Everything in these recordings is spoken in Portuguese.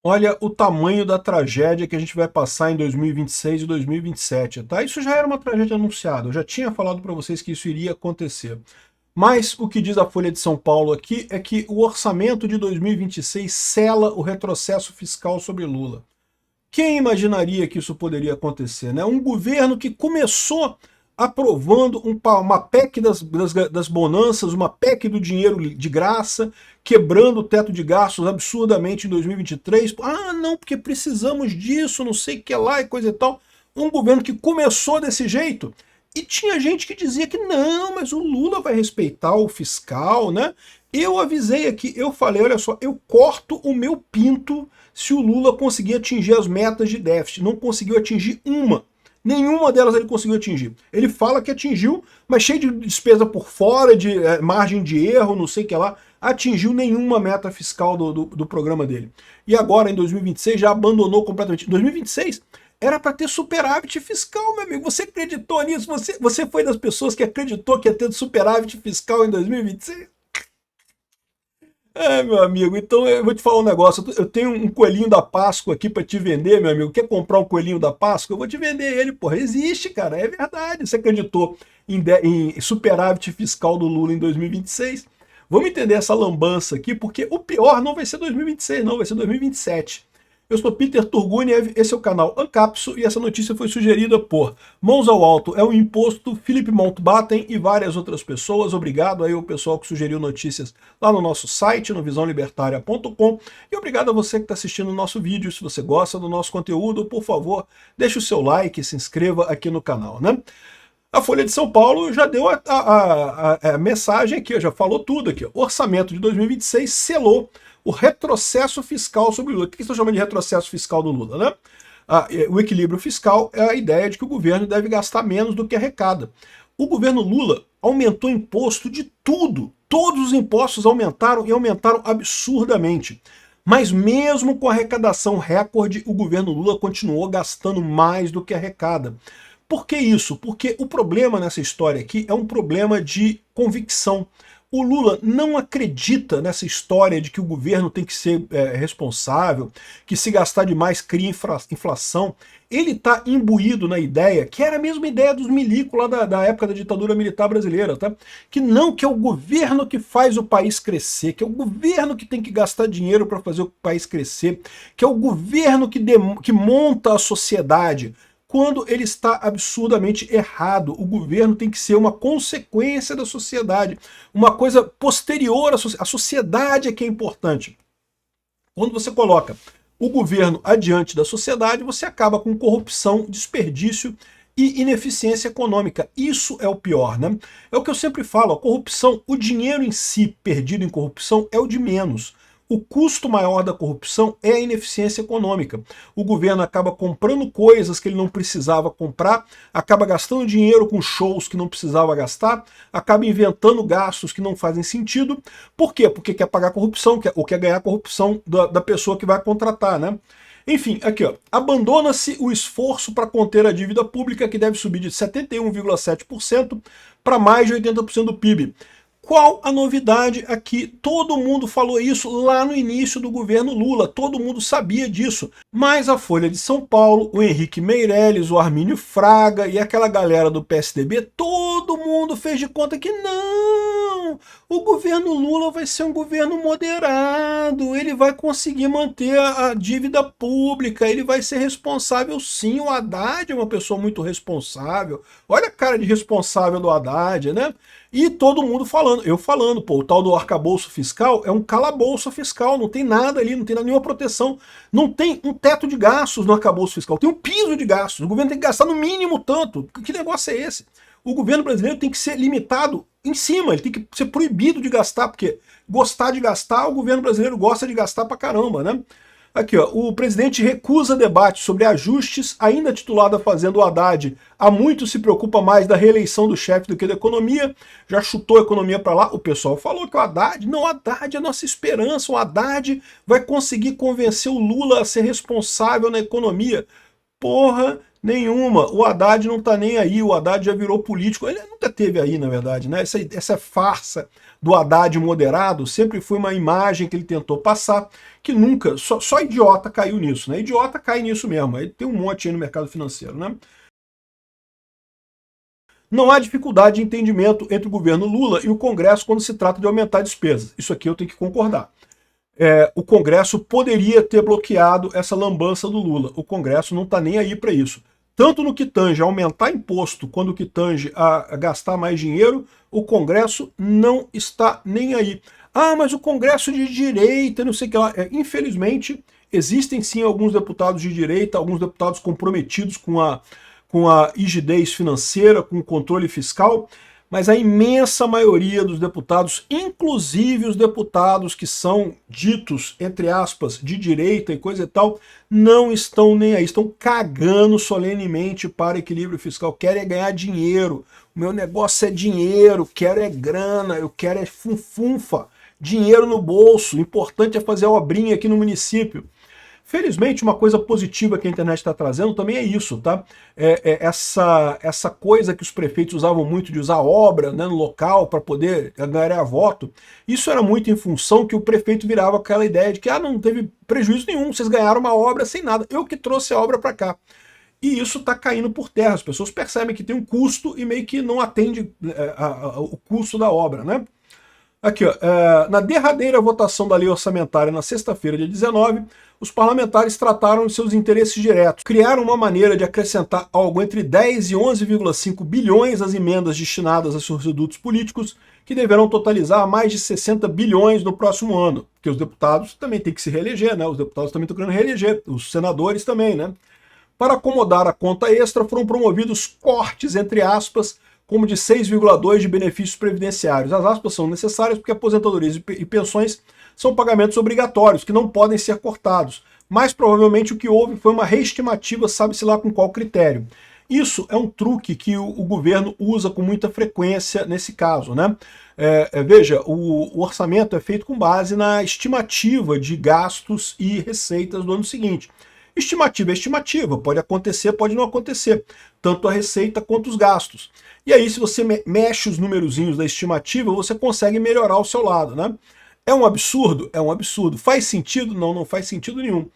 Olha o tamanho da tragédia que a gente vai passar em 2026 e 2027, tá? Isso já era uma tragédia anunciada, eu já tinha falado para vocês que isso iria acontecer. Mas o que diz a Folha de São Paulo aqui é que o orçamento de 2026 sela o retrocesso fiscal sobre Lula. Quem imaginaria que isso poderia acontecer, né? Um governo que começou aprovando uma PEC das bonanças, uma PEC do dinheiro de graça, quebrando o teto de gastos absurdamente em 2023. Ah, não, porque precisamos disso, não sei o que lá e coisa e tal. Um governo que começou desse jeito. E tinha gente que dizia que não, mas o Lula vai respeitar o fiscal, né? Eu avisei aqui, eu falei, olha só, eu corto o meu pinto se o Lula conseguir atingir as metas de déficit. Não conseguiu atingir uma. Nenhuma delas ele conseguiu atingir. Ele fala que atingiu, mas cheio de despesa por fora, de margem de erro, não sei o que lá. Atingiu nenhuma meta fiscal do programa dele. E agora, em 2026, já abandonou completamente. Em 2026, era para ter superávit fiscal, meu amigo. Você acreditou nisso? Você foi das pessoas que acreditou que ia ter superávit fiscal em 2026? É, meu amigo, então eu vou te falar um negócio. Eu tenho um coelhinho da Páscoa aqui para te vender, meu amigo. Quer comprar um coelhinho da Páscoa? Eu vou te vender ele, porra. Existe, cara, é verdade. Você acreditou em superávit fiscal do Lula em 2026? Vamos entender essa lambança aqui, porque o pior não vai ser 2026, não, vai ser 2027. Eu sou Peter Turguniev, esse é o canal Ancapso e essa notícia foi sugerida por Mãos ao Alto é um Imposto, Felipe Mountbatten e várias outras pessoas. Obrigado aí ao pessoal que sugeriu notícias lá no nosso site, no visãolibertaria.com, e obrigado a você que está assistindo o nosso vídeo. Se você gosta do nosso conteúdo, por favor, deixe o seu like e se inscreva aqui no canal, né? A Folha de São Paulo já deu a mensagem aqui, já falou tudo aqui. O orçamento de 2026 selou o retrocesso fiscal sobre o Lula. O que vocês estão chamando de retrocesso fiscal do Lula, né? O equilíbrio fiscal é a ideia de que o governo deve gastar menos do que arrecada. O governo Lula aumentou imposto de tudo. Todos os impostos aumentaram e aumentaram absurdamente. Mas mesmo com a arrecadação recorde, o governo Lula continuou gastando mais do que arrecada. Por que isso? Porque o problema nessa história aqui é um problema de convicção. O Lula não acredita nessa história de que o governo tem que ser responsável, que se gastar demais cria inflação. Ele está imbuído na ideia, que era a mesma ideia dos milicos lá da época da ditadura militar brasileira, tá? Que não, que é o governo que faz o país crescer, que é o governo que tem que gastar dinheiro para fazer o país crescer, que é o governo que monta a sociedade, quando ele está absurdamente errado. O governo tem que ser uma consequência da sociedade, uma coisa posterior à sociedade. A sociedade é que é importante. Quando você coloca o governo adiante da sociedade, você acaba com corrupção, desperdício e ineficiência econômica. Isso é o pior, né? É o que eu sempre falo, a corrupção, o dinheiro em si perdido em corrupção é o de menos. O custo maior da corrupção é a ineficiência econômica. O governo acaba comprando coisas que ele não precisava comprar, acaba gastando dinheiro com shows que não precisava gastar, acaba inventando gastos que não fazem sentido. Por quê? Porque quer pagar corrupção, ou quer ganhar a corrupção da pessoa que vai contratar, né? Enfim, aqui ó, abandona-se o esforço para conter a dívida pública, que deve subir de 71,7% para mais de 80% do PIB. Qual a novidade aqui? Todo mundo falou isso lá no início do governo Lula, todo mundo sabia disso. Mas a Folha de São Paulo, o Henrique Meirelles, o Armínio Fraga e aquela galera do PSDB, todo mundo fez de conta que não! O governo Lula vai ser um governo moderado, ele vai conseguir manter a dívida pública, ele vai ser responsável sim. O Haddad é uma pessoa muito responsável. Olha a cara de responsável do Haddad, né? E todo mundo falando, eu falando, pô, o tal do arcabouço fiscal é um calabouço fiscal, não tem nada ali, não tem nenhuma proteção, não tem um teto de gastos no arcabouço fiscal, tem um piso de gastos, o governo tem que gastar no mínimo tanto. Que negócio é esse? O governo brasileiro tem que ser limitado em cima, ele tem que ser proibido de gastar, porque gostar de gastar, o governo brasileiro gosta de gastar pra caramba, né? Aqui, ó, o presidente recusa debate sobre ajustes, ainda titulado a Fazenda o Haddad. Há muito se preocupa mais da reeleição do chefe do que da economia. Já chutou a economia para lá. O pessoal falou que o Haddad, não, o Haddad é a nossa esperança. O Haddad vai conseguir convencer o Lula a ser responsável na economia. Porra, Nenhuma. O Haddad não tá nem aí, o Haddad já virou político. Ele nunca teve aí, na verdade, né? Essa farsa do Haddad moderado sempre foi uma imagem que ele tentou passar, que nunca, só idiota caiu nisso, né? Idiota cai nisso mesmo. Aí tem um monte aí no mercado financeiro, né? Não há dificuldade de entendimento entre o governo Lula e o Congresso quando se trata de aumentar despesas. Isso aqui eu tenho que concordar. O Congresso poderia ter bloqueado essa lambança do Lula. O Congresso não está nem aí para isso. Tanto no que tange a aumentar imposto, quanto no que tange a gastar mais dinheiro, o Congresso não está nem aí. Ah, mas o Congresso de direita, não sei o que lá. Infelizmente, existem sim alguns deputados de direita, alguns deputados comprometidos com a rigidez financeira, com o controle fiscal, mas a imensa maioria dos deputados, inclusive os deputados que são ditos, entre aspas, de direita e coisa e tal, não estão nem aí, estão cagando solenemente para equilíbrio fiscal, querem ganhar dinheiro, o meu negócio é dinheiro, quero é grana, eu quero é funfunfa, dinheiro no bolso, o importante é fazer a obrinha aqui no município. Felizmente, uma coisa positiva que a internet está trazendo também é isso, tá? Essa coisa que os prefeitos usavam muito de usar obra, né, no local para poder ganhar voto, isso era muito em função que o prefeito virava aquela ideia de que não teve prejuízo nenhum, vocês ganharam uma obra sem nada, eu que trouxe a obra para cá. E isso está caindo por terra, as pessoas percebem que tem um custo e meio que não atende o custo da obra, né? Aqui, ó, na derradeira votação da lei orçamentária na sexta-feira, dia 19, os parlamentares trataram de seus interesses diretos. Criaram uma maneira de acrescentar algo entre 10 e 11,5 bilhões às emendas destinadas a seus redutos políticos, que deverão totalizar mais de 60 bilhões no próximo ano. Porque os deputados também têm que se reeleger, né? Os deputados também estão querendo reeleger, os senadores também, né? Para acomodar a conta extra, foram promovidos cortes, entre aspas, como de 6,2 de benefícios previdenciários. As aspas são necessárias porque aposentadorias e pensões são pagamentos obrigatórios, que não podem ser cortados. Mas provavelmente o que houve foi uma reestimativa, sabe-se lá com qual critério. Isso é um truque que o governo usa com muita frequência nesse caso, né? Veja, o orçamento é feito com base na estimativa de gastos e receitas do ano seguinte. Estimativa é estimativa, pode acontecer, pode não acontecer, tanto a receita quanto os gastos. E aí, se você mexe os numerozinhos da estimativa, você consegue melhorar o seu lado, né? É um absurdo? É um absurdo. Faz sentido? Não, não faz sentido nenhum.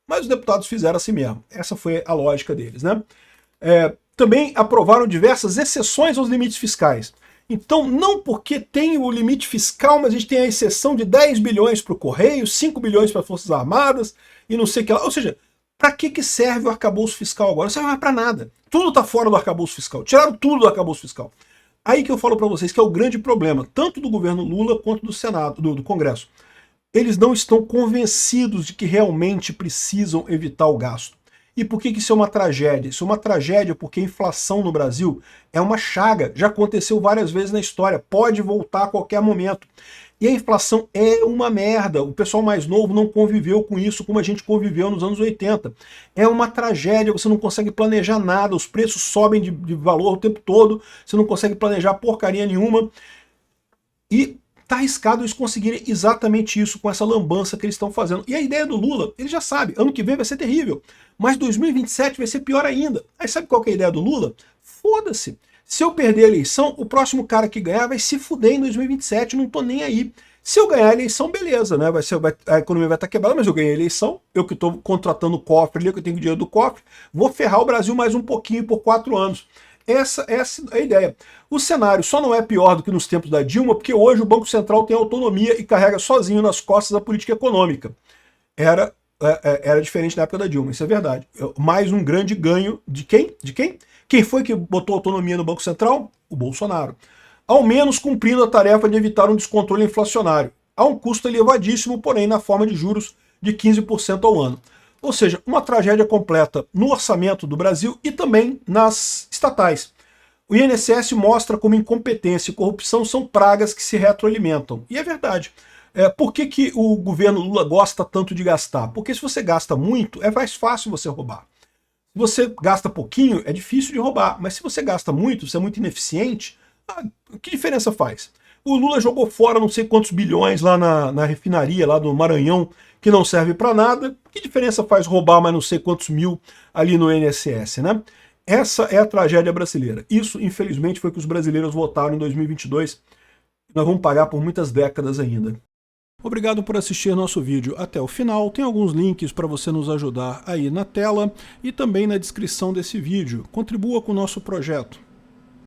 Mas os deputados fizeram assim mesmo. Essa foi a lógica deles, né? Também aprovaram diversas exceções aos limites fiscais. Então, não porque tem o limite fiscal, mas a gente tem a exceção de 10 bilhões para o Correio, 5 bilhões para as Forças Armadas e não sei o que lá. Ou seja, para que serve o arcabouço fiscal agora? Não serve mais para nada. Tudo está fora do arcabouço fiscal. Tiraram tudo do arcabouço fiscal. Aí que eu falo para vocês que é o grande problema, tanto do governo Lula quanto do Senado, do Congresso. Eles não estão convencidos de que realmente precisam evitar o gasto. E por que isso é uma tragédia? Isso é uma tragédia porque a inflação no Brasil é uma chaga. Já aconteceu várias vezes na história. Pode voltar a qualquer momento. E a inflação é uma merda. O pessoal mais novo não conviveu com isso como a gente conviveu nos anos 80. É uma tragédia, você não consegue planejar nada, os preços sobem de valor o tempo todo, você não consegue planejar porcaria nenhuma. E tá arriscado eles conseguirem exatamente isso com essa lambança que eles estão fazendo. E a ideia do Lula, ele já sabe, ano que vem vai ser terrível, mas 2027 vai ser pior ainda. Aí sabe qual que é a ideia do Lula? Foda-se. Se eu perder a eleição, o próximo cara que ganhar vai se fuder em 2027, não tô nem aí. Se eu ganhar a eleição, beleza, né? A economia vai estar quebrada, mas eu ganhei a eleição, eu que estou contratando o cofre ali, que eu tenho dinheiro do cofre, vou ferrar o Brasil mais um pouquinho por 4 anos. Essa é a ideia. O cenário só não é pior do que nos tempos da Dilma, porque hoje o Banco Central tem autonomia e carrega sozinho nas costas a política econômica. Era diferente na época da Dilma, isso é verdade. Mais um grande ganho de quem? De quem? Quem foi que botou autonomia no Banco Central? O Bolsonaro. Ao menos cumprindo a tarefa de evitar um descontrole inflacionário. Há um custo elevadíssimo, porém na forma de juros de 15% ao ano. Ou seja, uma tragédia completa no orçamento do Brasil e também nas estatais. O INSS mostra como incompetência e corrupção são pragas que se retroalimentam. E é verdade. Por que o governo Lula gosta tanto de gastar? Porque se você gasta muito, é mais fácil você roubar. Se você gasta pouquinho, é difícil de roubar. Mas se você gasta muito, você é muito ineficiente, que diferença faz? O Lula jogou fora não sei quantos bilhões lá na refinaria, lá do Maranhão, que não serve para nada. Que diferença faz roubar mais não sei quantos mil ali no INSS, né? Essa é a tragédia brasileira. Isso, infelizmente, foi o que os brasileiros votaram em 2022. Nós vamos pagar por muitas décadas ainda. Obrigado por assistir nosso vídeo até o final. Tem alguns links para você nos ajudar aí na tela e também na descrição desse vídeo. Contribua com o nosso projeto.